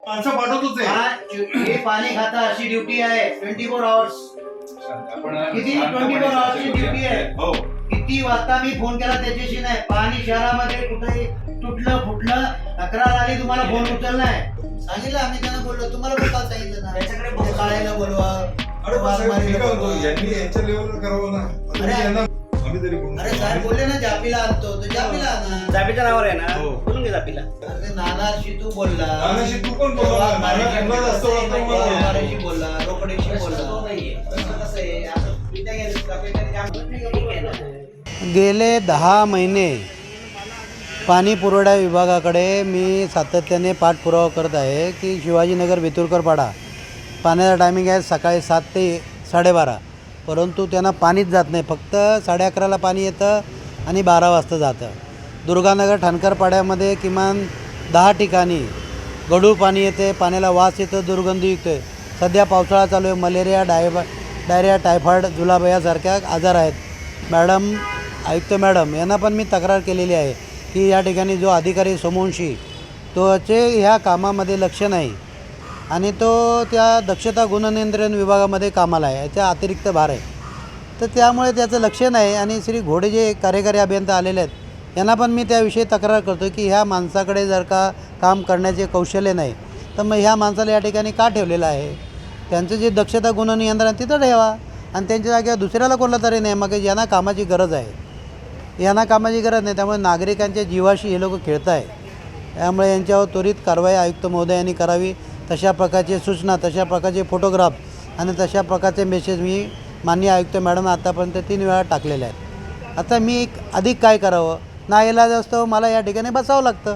माणसं पाठवतोच आहे. हे पाणी खाता अशी ड्युटी आहे 24 आवर्स. किती 24 आवर्सची ड्युटी आहे. हो. किती वाजता मी फोन केला त्याच्याशी नाही. पाणी शहरामध्ये कुठेही तुटलं फुटलं तक्रार आली तुम्हाला फोन उचलला नाही. सांगितलं आम्ही त्यांना बोललो तुम्हाला पण काल सांगितलं ना त्याच्याकडे काढायला बोलवा. यांनी यांच्या लेवलवर करावं ना. अरे साहेब बोलले ना जापीला आणतो तर जापीला आणा. जापीचं नावावर आहे ना बोलून घे जापीला. अरे नानाशी तू बोलला. नानाशी तू पण बोलला. नानाशी बोलला रोकडेशी बोलला. गेले 10 महिने पाणी पुरवठा विभागाकडे मी सातत्याने पाठपुरावा करत आहे की शिवाजीनगर वितुरकर पाडा पाण्याचा टायमिंग आहे सकाळी 7 ते 12:30, परंतु त्यांना पाणीच जात नाही. फक्त 11:30ला पाणी येतं आणि 12 वाजता जातं. दुर्गानगर ठाणकर पाड्यामध्ये किमान 10 ठिकाणी गढूळ पाणी येते, पाण्याला वास येतो, दुर्गंधी येतो. सध्या पावसाळा चालू आहे. मलेरिया डायरिया टायफॉईड जुलाब यासारख्या आजार आहेत. मॅडम आयुक्त मॅडम यांना पण मी तक्रार केलेली आहे की या ठिकाणी जो अधिकारी सोमवंशी तोचे ह्या कामामध्ये लक्ष नाही आणि तो त्या दक्षता गुणनियंत्रण विभागामध्ये कामाला आहे. याच्या अतिरिक्त भार आहे, तर त्यामुळे त्याचं लक्ष नाही. आणि श्री घोडे जे कार्यकारी अभियंता आलेले आहेत यांना पण मी त्याविषयी तक्रार करतो की ह्या माणसाकडे जर का काम करण्याचे कौशल्य नाही तर मग ह्या माणसाला या ठिकाणी का ठेवलेलं आहे. त्यांचं जे दक्षता गुणनियंत्रण तिथं ठेवा आणि त्यांच्या जागेवर दुसऱ्याला कोणला तरी नाही. मग यांना कामाची गरज आहे, यांना कामाची गरज नाही. त्यामुळे नागरिकांच्या जीवाशी हे लोक खेळत आहे. त्यामुळे यांच्यावर त्वरित कारवाई आयुक्त महोदयांनी करावी. तशा प्रकारचे सूचना, तशा प्रकारचे फोटोग्राफ आणि तशा प्रकारचे मेसेज मी माननीय आयुक्त मॅडम आतापर्यंत 3 वेळा टाकलेले आहेत. आता मी अधिक काय करावं, नाईलाज असतो मला या ठिकाणी बसावं लागतं.